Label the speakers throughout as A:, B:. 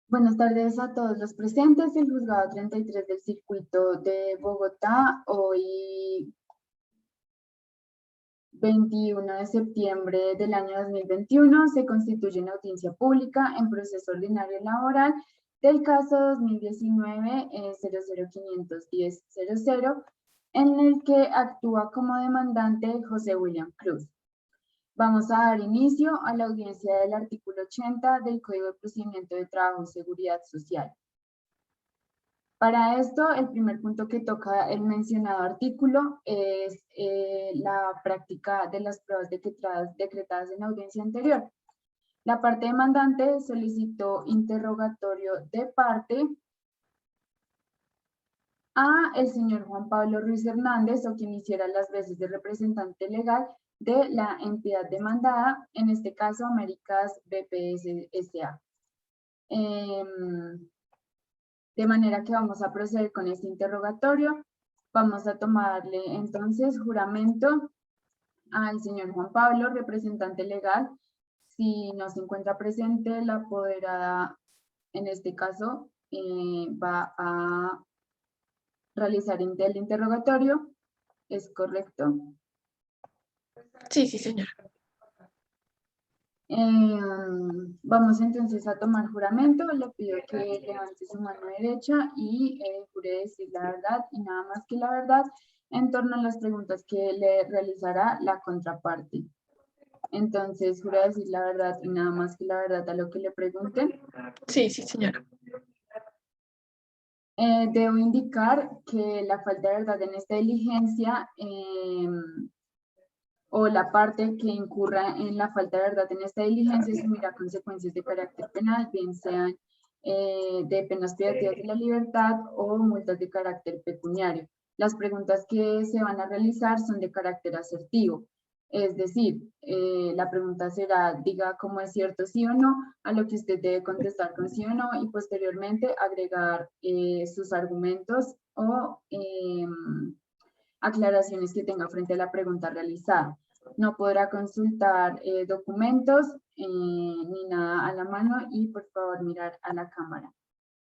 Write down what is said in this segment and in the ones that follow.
A: Buenas tardes a todos los presentes. El juzgado 33 del circuito de Bogotá, hoy 21 de septiembre del año 2021, se constituye en audiencia pública en proceso ordinario laboral del caso 2019-00510-00, en el que actúa como demandante José William Cruz. Vamos a dar inicio a la audiencia del artículo 80 del Código de Procedimiento de Trabajo y Seguridad Social. Para esto, el primer punto que toca el mencionado artículo es la práctica de las pruebas decretadas en la audiencia anterior. La parte demandante solicitó interrogatorio de parte a el señor Juan Pablo Ruiz Hernández, o quien hiciera las veces de representante legal de la entidad demandada, en este caso Américas BPS S.A. De manera que vamos a proceder con este interrogatorio. Vamos a tomarle entonces juramento al señor Juan Pablo, representante legal. Si no se encuentra presente, la apoderada, en este caso, va a realizar el interrogatorio. ¿Es correcto?
B: Sí, sí, señor.
A: Vamos entonces a tomar juramento. Le pido que levante su mano derecha y jure decir la verdad y nada más que la verdad en torno a las preguntas que le realizará la contraparte. Entonces, jura decir la verdad y nada más que la verdad a lo que le pregunten.
B: Sí, sí, señor.
A: Debo indicar que la falta de verdad en esta diligencia o la parte que incurra en la falta de verdad en esta diligencia asumirá consecuencias de carácter penal, bien sean de penas privativas de la libertad o multas de carácter pecuniario. Las preguntas que se van a realizar son de carácter asertivo, es decir, la pregunta será, diga cómo es cierto sí o no, a lo que usted debe contestar con sí o no y posteriormente agregar sus argumentos o aclaraciones que tenga frente a la pregunta realizada. No podrá consultar documentos ni nada a la mano y por favor mirar a la cámara.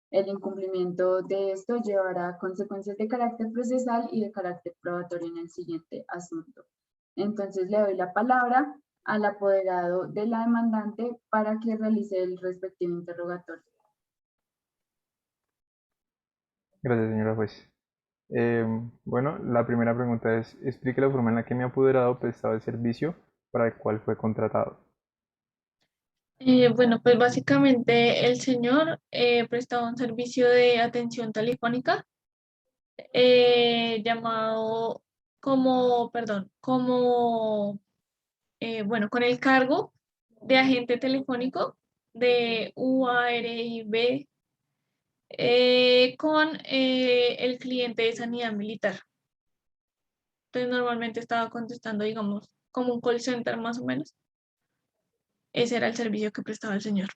A: El incumplimiento de esto llevará a consecuencias de carácter procesal y de carácter probatorio en el siguiente asunto. Entonces le doy la palabra al apoderado de la demandante para que realice el respectivo interrogatorio.
C: Gracias, señora juez. Bueno, la primera pregunta es, explique la forma en la que mi apoderado prestaba el servicio para el cual fue contratado.
B: Bueno, pues básicamente el señor prestaba un servicio de atención telefónica llamado con el cargo de agente telefónico de UARIB con el cliente de sanidad militar. Entonces normalmente estaba contestando, digamos, como un call center más o menos. Ese era el servicio que prestaba el señor.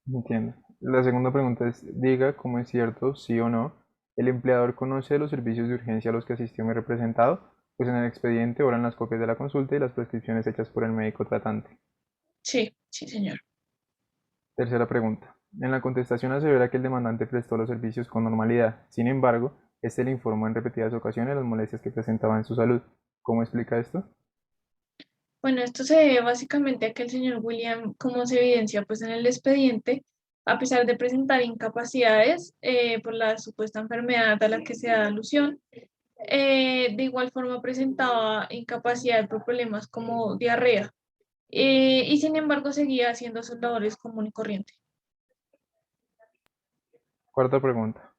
C: Entiendo. La segunda pregunta es, diga cómo es cierto, sí o no, el empleador conoce los servicios de urgencia a los que asistió mi representado, pues en el expediente oran las copias de la consulta y las prescripciones hechas por el médico tratante.
B: Sí, sí, señor.
C: Tercera pregunta. En la contestación asevera que el demandante prestó los servicios con normalidad. Sin embargo, este le informó en repetidas ocasiones las molestias que presentaba en su salud. ¿Cómo explica esto?
B: Bueno, esto se debe básicamente a que el señor William, como se evidencia pues en el expediente, a pesar de presentar incapacidades por la supuesta enfermedad a la que se da alusión, de igual forma presentaba incapacidad por problemas como diarrea y sin embargo seguía haciendo sus labores común y corriente.
C: Cuarta pregunta.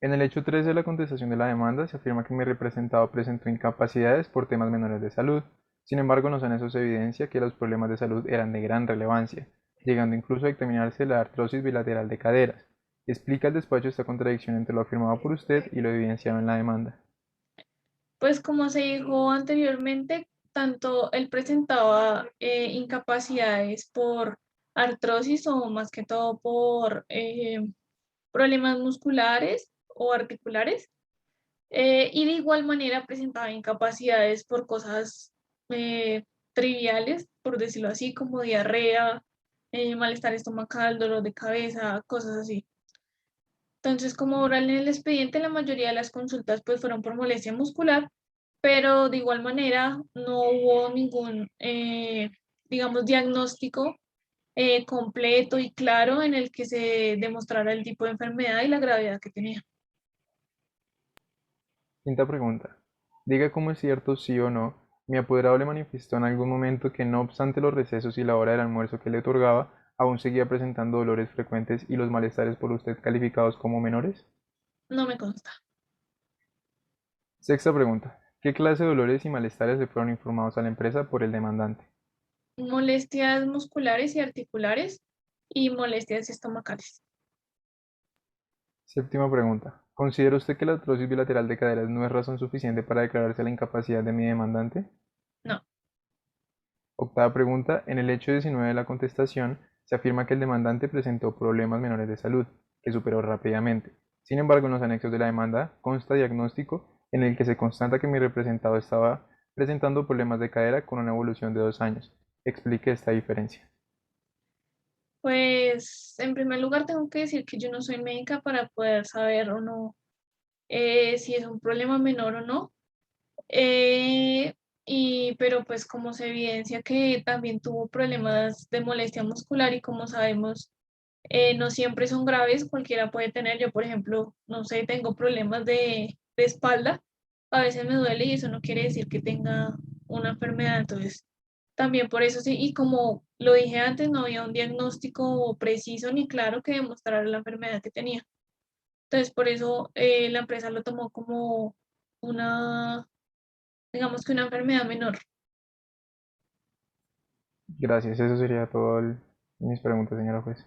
C: En el hecho 3 de la contestación de la demanda se afirma que mi representado presentó incapacidades por temas menores de salud. Sin embargo, nos en eso se evidencia que los problemas de salud eran de gran relevancia, llegando incluso a dictaminarse la artrosis bilateral de caderas. Explica el despacho esta contradicción entre lo afirmado por usted y lo evidenciado en la demanda.
B: Pues como se dijo anteriormente, tanto él presentaba incapacidades por artrosis o más que todo por problemas musculares o articulares, y de igual manera presentaba incapacidades por cosas triviales, por decirlo así, como diarrea, malestar estomacal, dolor de cabeza, cosas así. Entonces, como oral en el expediente, la mayoría de las consultas pues fueron por molestia muscular, pero de igual manera no hubo ningún, digamos, diagnóstico completo y claro en el que se demostrara el tipo de enfermedad y la gravedad que tenía.
C: Quinta pregunta. Diga cómo es cierto, sí o no. Mi apoderado le manifestó en algún momento que no obstante los recesos y la hora del almuerzo que le otorgaba, aún seguía presentando dolores frecuentes y los malestares por usted calificados como menores.
B: No me consta.
C: Sexta pregunta. ¿Qué clase de dolores y malestares le fueron informados a la empresa por el demandante?
B: Molestias musculares y articulares y molestias estomacales.
C: Séptima pregunta. ¿Considera usted que la artrosis bilateral de caderas no es razón suficiente para declararse la incapacidad de mi demandante?
B: No.
C: Octava pregunta. En el hecho 19 de la contestación, se afirma que el demandante presentó problemas menores de salud, que superó rápidamente. Sin embargo, en los anexos de la demanda consta diagnóstico en el que se constata que mi representado estaba presentando problemas de cadera con una evolución de 2 años. Explique esta diferencia.
B: Pues en primer lugar tengo que decir que yo no soy médica para poder saber o no si es un problema menor o no. Eh, pero pues como se evidencia que también tuvo problemas de molestia muscular y como sabemos, no siempre son graves, cualquiera puede tener. Yo, por ejemplo, no sé, tengo problemas de espalda, a veces me duele y eso no quiere decir que tenga una enfermedad, entonces también por eso sí, y como lo dije antes, no había un diagnóstico preciso ni claro que demostrara la enfermedad que tenía. Entonces, por eso la empresa lo tomó como una, digamos que una enfermedad menor.
C: Gracias, eso sería todo mis preguntas, señora juez.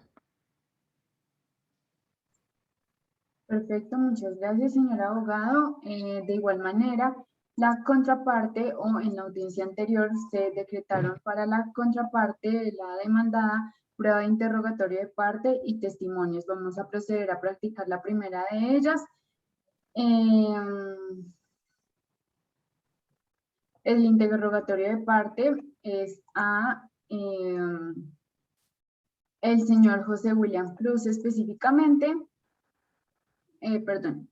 A: Perfecto, muchas gracias, señor abogado. De igual manera, la contraparte o en la audiencia anterior se decretaron para la contraparte de la demandada prueba de interrogatorio de parte y testimonios. Vamos a proceder a practicar la primera de ellas. El interrogatorio de parte es a el señor José William Cruz específicamente, perdón,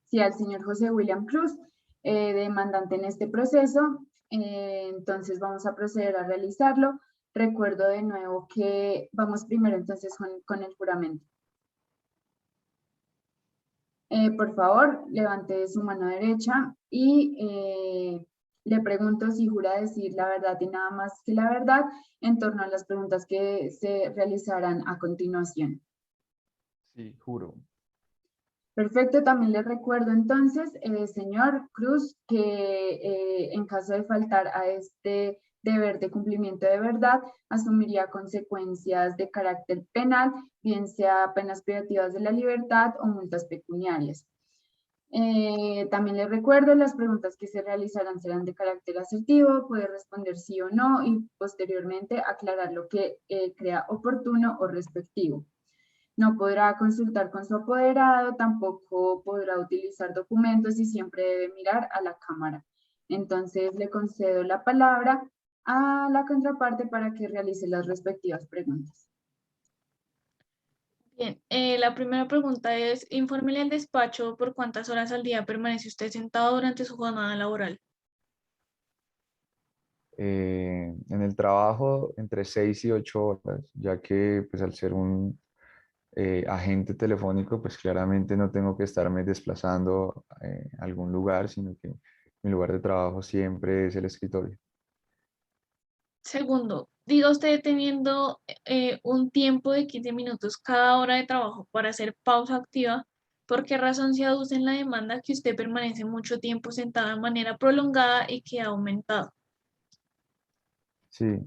A: sí, al señor José William Cruz, demandante en este proceso. Entonces vamos a proceder a realizarlo. Recuerdo de nuevo que vamos primero entonces con el juramento. Por favor, levante su mano derecha y le pregunto si jura decir la verdad y nada más que la verdad en torno a las preguntas que se realizarán a continuación.
C: Sí, juro.
A: Perfecto, también le recuerdo entonces, señor Cruz, que en caso de faltar a este deber de cumplimiento de verdad, asumiría consecuencias de carácter penal, bien sea penas privativas de la libertad o multas pecuniarias. También le recuerdo, las preguntas que se realizarán serán de carácter asertivo, puede responder sí o no y posteriormente aclarar lo que crea oportuno o respectivo. No podrá consultar con su apoderado, tampoco podrá utilizar documentos y siempre debe mirar a la cámara. Entonces le concedo la palabra a la contraparte para que realice las respectivas preguntas.
B: Bien, la primera pregunta es, infórmele al despacho por cuántas horas al día permanece usted sentado durante su jornada laboral.
D: En el trabajo entre 6 y 8 horas, ya que pues al ser un agente telefónico, pues claramente no tengo que estarme desplazando a algún lugar, sino que mi lugar de trabajo siempre es el escritorio.
B: Segundo, diga usted teniendo un tiempo de 15 minutos cada hora de trabajo para hacer pausa activa, ¿por qué razón se aduce en la demanda que usted permanece mucho tiempo sentado de manera prolongada y que ha aumentado?
D: Sí,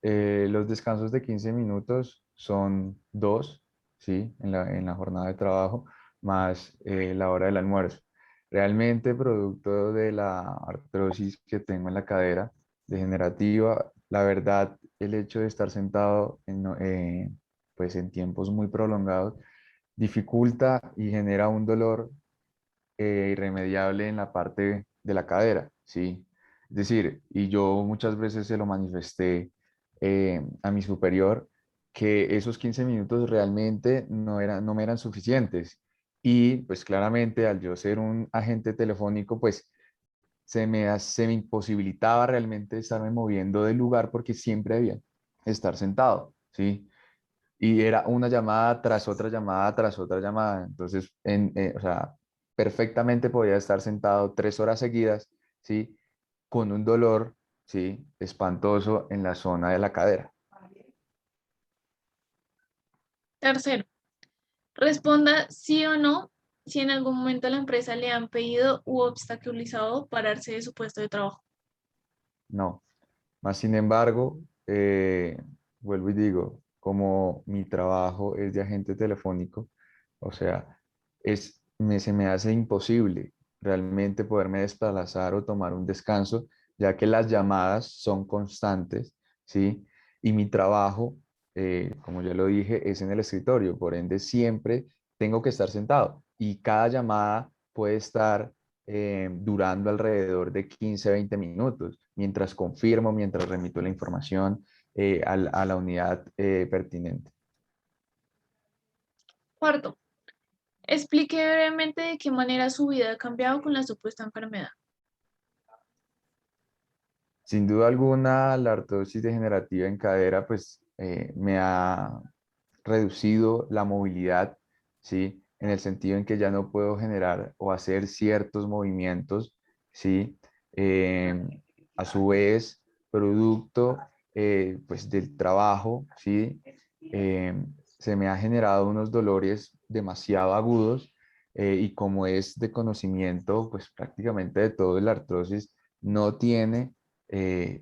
D: los descansos de 15 minutos son dos, ¿sí? En la jornada de trabajo, más la hora del almuerzo. Realmente, producto de la artrosis que tengo en la cadera degenerativa, la verdad, el hecho de estar sentado pues en tiempos muy prolongados dificulta y genera un dolor irremediable en la parte de la cadera, ¿sí? Es decir, y yo muchas veces se lo manifesté a mi superior que esos 15 minutos realmente no me eran suficientes. Y pues claramente al yo ser un agente telefónico, pues se me imposibilitaba realmente estarme moviendo del lugar porque siempre había que estar sentado, ¿sí? Y era una llamada tras otra llamada tras otra llamada. Entonces, o sea, perfectamente podía estar sentado 3 horas seguidas, ¿sí? Con un dolor, ¿sí? Espantoso en la zona de la cadera.
B: Tercero, responda sí o no si en algún momento a la empresa le han pedido u obstaculizado pararse de su puesto de trabajo.
D: No. Más sin embargo, vuelvo y digo, como mi trabajo es de agente telefónico, o sea, se me hace imposible realmente poderme desplazar o tomar un descanso, ya que las llamadas son constantes, ¿sí? Y mi trabajo, como ya lo dije, es en el escritorio, por ende siempre tengo que estar sentado y cada llamada puede estar durando alrededor de 15, 20 minutos, mientras confirmo, mientras remito la información a la unidad pertinente.
B: Cuarto, explique brevemente de qué manera su vida ha cambiado con la supuesta enfermedad.
D: Sin duda alguna, la artrosis degenerativa en cadera pues me ha reducido la movilidad, ¿sí? En el sentido en que ya no puedo generar o hacer ciertos movimientos, ¿sí? Eh, a su vez, producto pues del trabajo, ¿sí? Eh, Se me ha generado unos dolores demasiado agudos y como es de conocimiento, pues prácticamente de todo, la artrosis no tiene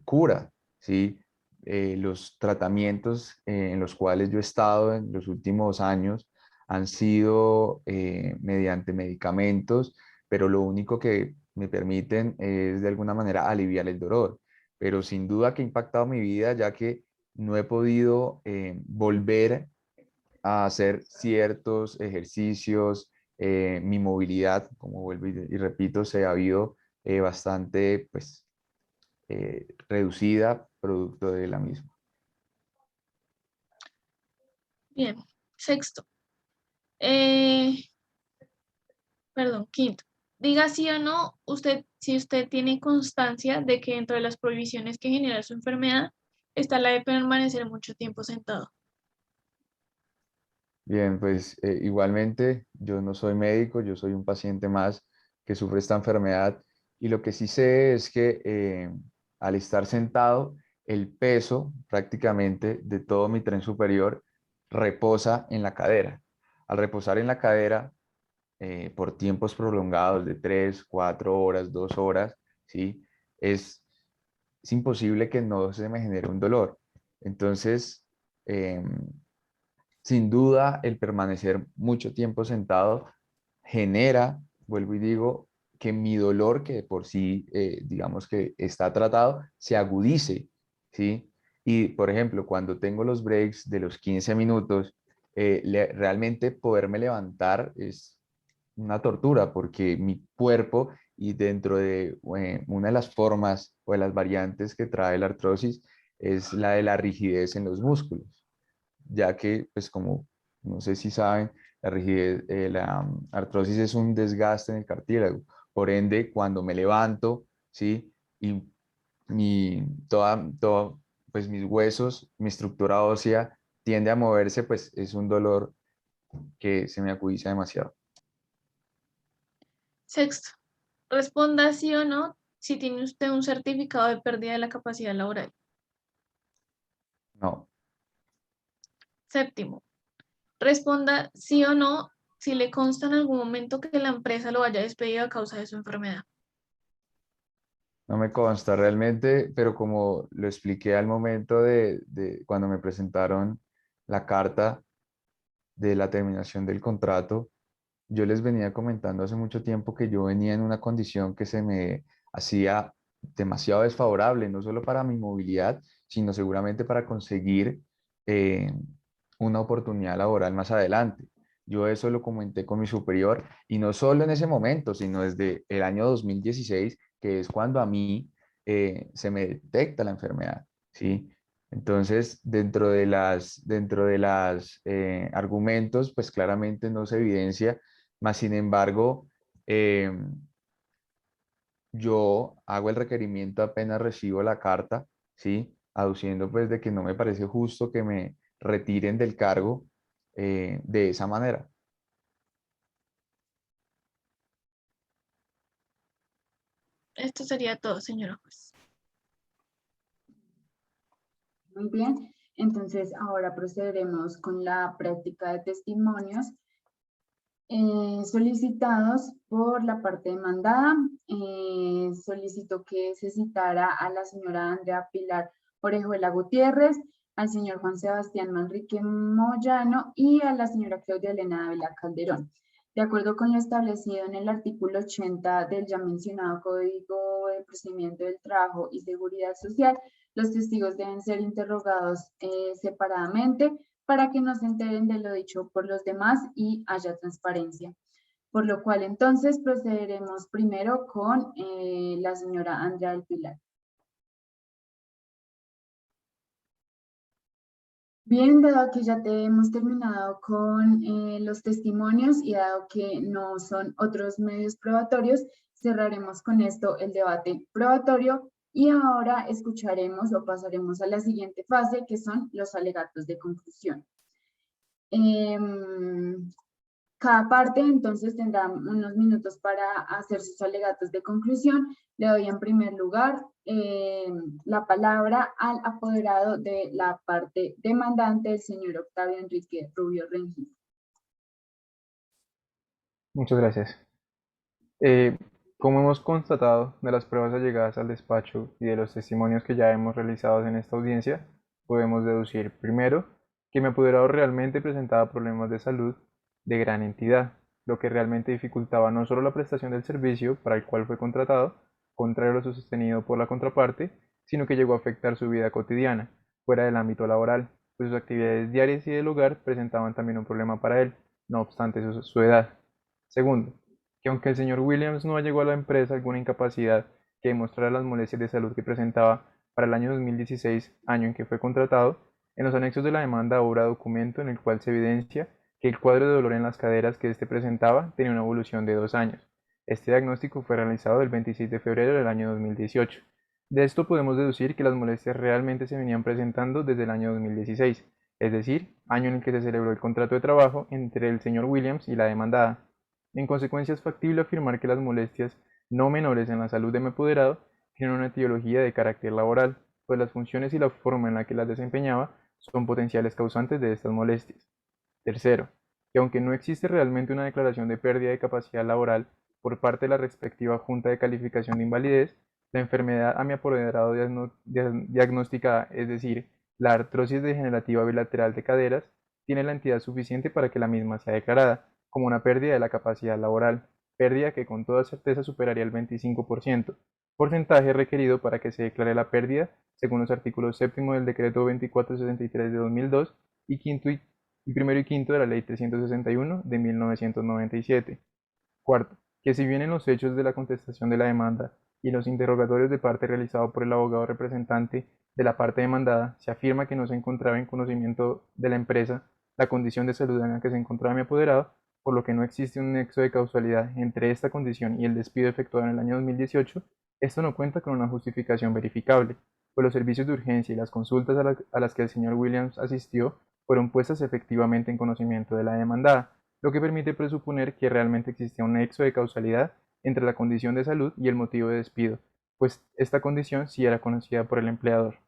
D: cura, ¿sí? Los tratamientos en los cuales yo he estado en los últimos años han sido mediante medicamentos, pero lo único que me permiten es de alguna manera aliviar el dolor. Pero sin duda que ha impactado mi vida, ya que no he podido volver a hacer ciertos ejercicios. Mi movilidad, como vuelvo y repito, se ha habido bastante, pues, reducida producto de la misma.
B: Bien. Sexto, perdón, quinto. Diga sí o no, si usted tiene constancia de que dentro de las prohibiciones que genera su enfermedad está la de permanecer mucho tiempo sentado.
D: Bien, pues igualmente yo no soy médico, yo soy un paciente más que sufre esta enfermedad y lo que sí sé es que al estar sentado, el peso prácticamente de todo mi tren superior reposa en la cadera. Al reposar en la cadera por tiempos prolongados de 3, 4 horas, 2 horas, ¿sí? Es, es imposible que no se me genere un dolor. Entonces, em, sin duda, el permanecer mucho tiempo sentado genera, vuelvo y digo, que mi dolor, que de por sí, digamos que está tratado, se agudice, ¿sí? Y, por ejemplo, cuando tengo los breaks de los 15 minutos, realmente poderme levantar es una tortura porque mi cuerpo y dentro de una de las formas o de las variantes que trae la artrosis es la de la rigidez en los músculos ya que, pues como no sé si saben, la rigidez, la artrosis es un desgaste en el cartílago. Por ende, cuando me levanto, ¿sí? Y pues mis huesos, mi estructura ósea tiende a moverse, pues es un dolor que se me agudiza demasiado.
B: Sexto, responda sí o no si tiene usted un certificado de pérdida de la capacidad laboral.
D: No,
B: Séptimo, responda sí o no si le consta en algún momento que la empresa lo haya despedido a causa de su enfermedad.
D: no me consta realmente, pero como lo expliqué al momento de cuando me presentaron la carta de la terminación del contrato, yo les venía comentando hace mucho tiempo que yo venía en una condición que se me hacía demasiado desfavorable, no solo para mi movilidad, sino seguramente para conseguir eh, una oportunidad laboral más adelante. Yo eso lo comenté con mi superior y no solo en ese momento, sino desde el año 2016, que es cuando a mí se me detecta la enfermedad, ¿sí? Entonces, dentro de las argumentos, pues claramente no se evidencia, mas sin embargo, yo hago el requerimiento apenas recibo la carta, ¿sí? Aduciendo pues de que no me parece justo que me retiren del cargo de esa manera.
B: Esto sería todo, señora juez.
A: Muy bien, entonces ahora procederemos con la práctica de testimonios solicitados por la parte demandada. Solicito que se citara a la señora Andrea Pilar Orejuela Gutiérrez, al señor Juan Sebastián Manrique Moyano y a la señora Claudia Elena Ávila Calderón. De acuerdo con lo establecido en el artículo 80 del ya mencionado Código de Procedimiento del Trabajo y Seguridad Social, los testigos deben ser interrogados separadamente para que no se enteren de lo dicho por los demás y haya transparencia. Por lo cual, entonces, procederemos primero con la señora Andrea del Pilar. Bien, dado que ya te hemos terminado con los testimonios y dado que no son otros medios probatorios, cerraremos con esto el debate probatorio y ahora escucharemos o pasaremos a la siguiente fase, que son los alegatos de conclusión. Cada parte entonces tendrá unos minutos para hacer sus alegatos de conclusión. Le doy en primer lugar la palabra al apoderado de la parte demandante, el señor Octavio Enrique Rubio Rengifo.
C: Muchas gracias. Como hemos constatado de las pruebas allegadas al despacho y de los testimonios que ya hemos realizado en esta audiencia, podemos deducir, primero, que mi apoderado realmente presentaba problemas de salud de gran entidad, lo que realmente dificultaba no solo la prestación del servicio para el cual fue contratado, contrario a lo sostenido por la contraparte, sino que llegó a afectar su vida cotidiana, fuera del ámbito laboral, pues sus actividades diarias y del hogar presentaban también un problema para él, no obstante su edad. Segundo, que aunque el señor Williams no llegó a la empresa alguna incapacidad que demostrara las molestias de salud que presentaba para el año 2016, año en que fue contratado, en los anexos de la demanda obra documento en el cual se evidencia que el cuadro de dolor en las caderas que éste presentaba tenía una evolución de 2 años. Este diagnóstico fue realizado el 26 de febrero del año 2018. De esto podemos deducir que las molestias realmente se venían presentando desde el año 2016, es decir, año en el que se celebró el contrato de trabajo entre el señor Williams y la demandada. En consecuencia, es factible afirmar que las molestias no menores en la salud de mi apoderado tienen una etiología de carácter laboral, pues las funciones y la forma en la que las desempeñaba son potenciales causantes de estas molestias. Tercero, que aunque no existe realmente una declaración de pérdida de capacidad laboral por parte de la respectiva Junta de Calificación de Invalidez, la enfermedad a mi apoderado diagnosticada, es decir, la artrosis degenerativa bilateral de caderas, tiene la entidad suficiente para que la misma sea declarada como una pérdida de la capacidad laboral, pérdida que con toda certeza superaría el 25%, porcentaje requerido para que se declare la pérdida según los artículos 7 del Decreto 2463 de 2002 y primero y quinto de la Ley 361 de 1997. Cuarto, que si bien en los hechos de la contestación de la demanda y en los interrogatorios de parte realizado por el abogado representante de la parte demandada se afirma que no se encontraba en conocimiento de la empresa la condición de salud en la que se encontraba mi apoderado, por lo que no existe un nexo de causalidad entre esta condición y el despido efectuado en el año 2018, esto no cuenta con una justificación verificable, pues los servicios de urgencia y las consultas a las que el señor Williams asistió fueron puestas efectivamente en conocimiento de la demandada, lo que permite presuponer que realmente existía un nexo de causalidad entre la condición de salud y el motivo de despido, pues esta condición sí era conocida por el empleador.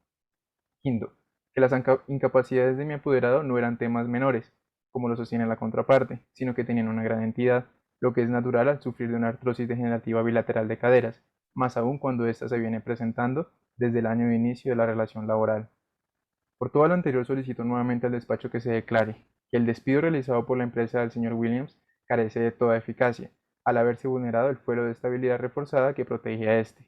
C: Quinto, que las incapacidades de mi apoderado no eran temas menores, como lo sostiene la contraparte, sino que tenían una gran entidad, lo que es natural al sufrir de una artrosis degenerativa bilateral de caderas, más aún cuando ésta se viene presentando desde el año de inicio de la relación laboral. Por todo lo anterior solicito nuevamente al despacho que se declare que el despido realizado por la empresa del señor Williams carece de toda eficacia, al haberse vulnerado el fuero de estabilidad reforzada que protege a este.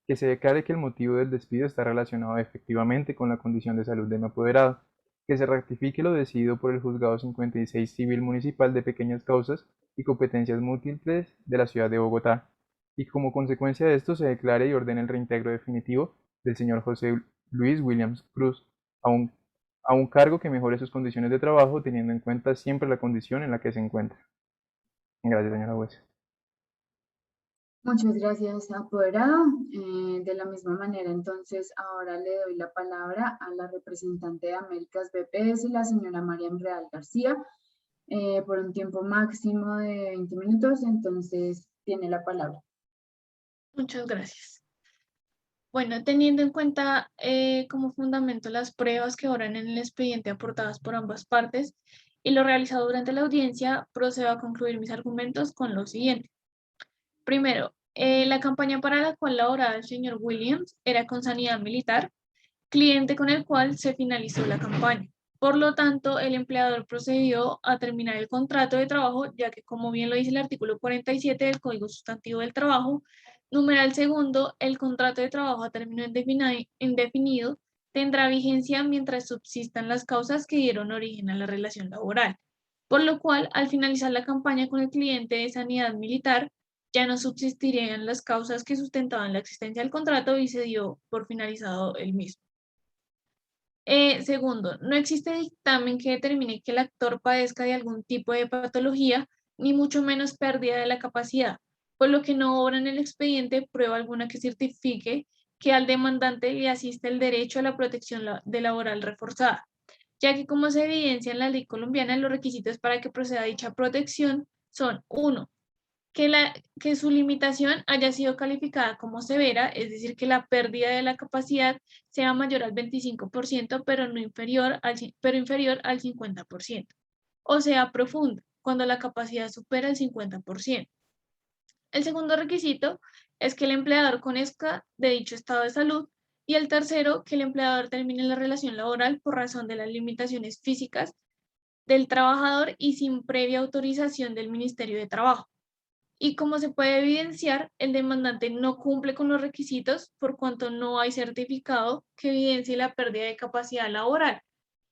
C: Que se declare que el motivo del despido está relacionado efectivamente con la condición de salud de mi apoderado. Que se rectifique lo decidido por el Juzgado 56 Civil Municipal de Pequeñas Causas y Competencias Múltiples de la Ciudad de Bogotá. Y como consecuencia de esto se declare y ordene el reintegro definitivo del señor José Luis Williams Cruz, a un cargo que mejore sus condiciones de trabajo, teniendo en cuenta siempre la condición en la que se encuentra. Gracias, señora juez.
A: Muchas gracias, apoderado. De la misma manera, entonces, ahora le doy la palabra a la representante de Américas BPS, la señora Mariam Real García, por un tiempo máximo de 20 minutos, entonces tiene la palabra.
B: Muchas gracias. Bueno, teniendo en cuenta como fundamento las pruebas que oran en el expediente aportadas por ambas partes y lo realizado durante la audiencia, procedo a concluir mis argumentos con lo siguiente. Primero, la campaña para la cual laboraba el señor Williams era con Sanidad Militar, cliente con el cual se finalizó la campaña. Por lo tanto, el empleador procedió a terminar el contrato de trabajo, ya que, como bien lo dice el artículo 47 del Código Sustantivo del Trabajo, numeral segundo, el contrato de trabajo a término indefinido tendrá vigencia mientras subsistan las causas que dieron origen a la relación laboral. Por lo cual, al finalizar la campaña con el cliente de Sanidad Militar, ya no subsistirían las causas que sustentaban la existencia del contrato y se dio por finalizado el mismo. Segundo, no existe dictamen que determine que el actor padezca de algún tipo de patología, ni mucho menos pérdida de la capacidad, por lo que no obra en el expediente prueba alguna que certifique que al demandante le asiste el derecho a la protección laboral reforzada, ya que, como se evidencia en la ley colombiana, los requisitos para que proceda dicha protección son: 1, que su limitación haya sido calificada como severa, es decir, que la pérdida de la capacidad sea mayor al 25%, pero inferior al 50%, o sea, profunda, cuando la capacidad supera el 50%. El segundo requisito es que el empleador conozca de dicho estado de salud, y el tercero, que el empleador termine la relación laboral por razón de las limitaciones físicas del trabajador y sin previa autorización del Ministerio de Trabajo. Y como se puede evidenciar, el demandante no cumple con los requisitos por cuanto no hay certificado que evidencie la pérdida de capacidad laboral.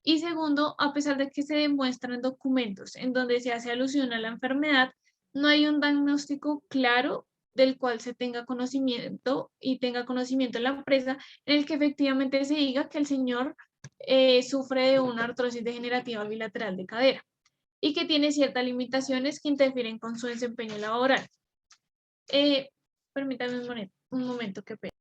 B: Y segundo, a pesar de que se demuestran documentos en donde se hace alusión a la enfermedad, no hay un diagnóstico claro del cual se tenga conocimiento y tenga conocimiento la empresa, en el que efectivamente se diga que el señor sufre de una artrosis degenerativa bilateral de cadera y que tiene ciertas limitaciones que interfieren con su desempeño laboral. Permítame un momento, qué pena.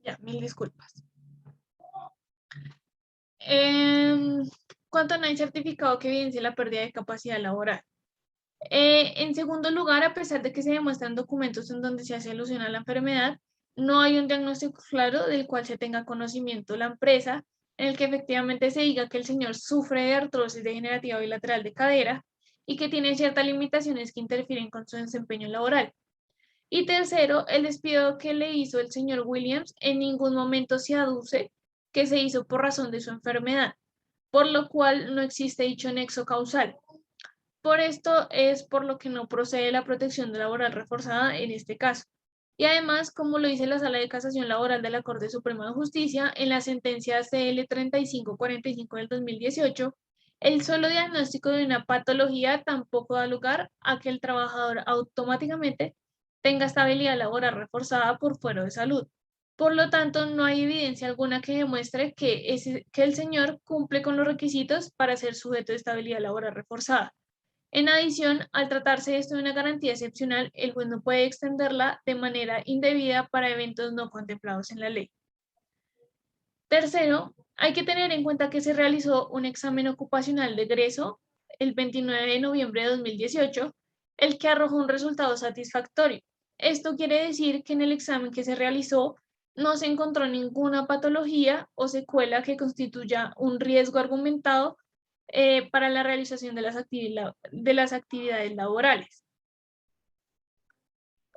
B: Ya, mil disculpas. ¿Cuánto no hay certificado que evidencie la pérdida de capacidad laboral? En segundo lugar, a pesar de que se demuestran documentos en donde se hace alusión a la enfermedad, no hay un diagnóstico claro del cual se tenga conocimiento la empresa, en el que efectivamente se diga que el señor sufre de artrosis degenerativa bilateral de cadera y que tiene ciertas limitaciones que interfieren con su desempeño laboral. Y tercero, el despido que le hizo el señor Williams en ningún momento se aduce que se hizo por razón de su enfermedad, por lo cual no existe dicho nexo causal. Por esto es por lo que no procede la protección laboral reforzada en este caso. Y además, como lo dice la Sala de Casación Laboral de la Corte Suprema de Justicia en la sentencia CL 3545 del 2018, el solo diagnóstico de una patología tampoco da lugar a que el trabajador automáticamente tenga estabilidad laboral reforzada por fuero de salud. Por lo tanto, no hay evidencia alguna que demuestre que el señor cumple con los requisitos para ser sujeto de estabilidad laboral reforzada. En adición, al tratarse esto de una garantía excepcional, el juez no puede extenderla de manera indebida para eventos no contemplados en la ley. Tercero, hay que tener en cuenta que se realizó un examen ocupacional de egreso el 29 de noviembre de 2018, el que arrojó un resultado satisfactorio. Esto quiere decir que en el examen que se realizó no se encontró ninguna patología o secuela que constituya un riesgo argumentado para la realización de las actividades laborales.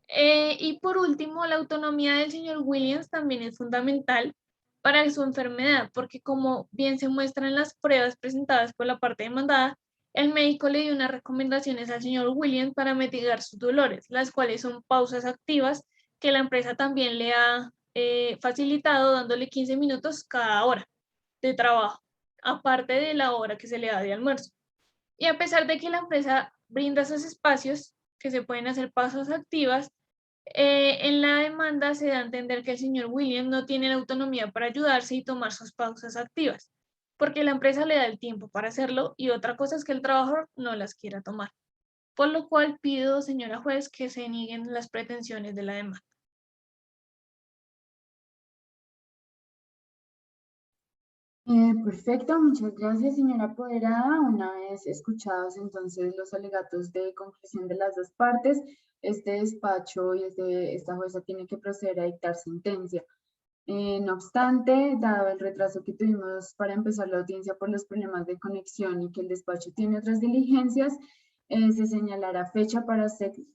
B: Y por último, la autonomía del señor Williams también es fundamental para su enfermedad, porque, como bien se muestra en las pruebas presentadas por la parte demandada, el médico le dio unas recomendaciones al señor Williams para mitigar sus dolores, las cuales son pausas activas que la empresa también le ha facilitado, dándole 15 minutos cada hora de trabajo, aparte de la hora que se le da de almuerzo. Y a pesar de que la empresa brinda esos espacios que se pueden hacer pausas activas, en la demanda se da a entender que el señor William no tiene la autonomía para ayudarse y tomar sus pausas activas, porque la empresa le da el tiempo para hacerlo y otra cosa es que el trabajador no las quiera tomar. Por lo cual pido, señora juez, que se nieguen las pretensiones de la demanda.
A: Perfecto, muchas gracias, señora apoderada. Una vez escuchados entonces los alegatos de conclusión de las dos partes, este despacho y esta jueza tiene que proceder a dictar sentencia. No obstante, dado el retraso que tuvimos para empezar la audiencia por los problemas de conexión y que el despacho tiene otras diligencias, se señalará fecha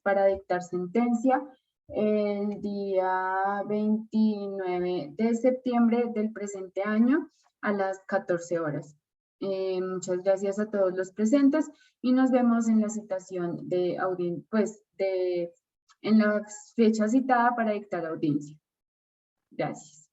A: para dictar sentencia el día 29 de septiembre del presente año a las 14 horas. Muchas gracias a todos los presentes y nos vemos en la citación de audiencia, en la fecha citada para dictar audiencia. Gracias.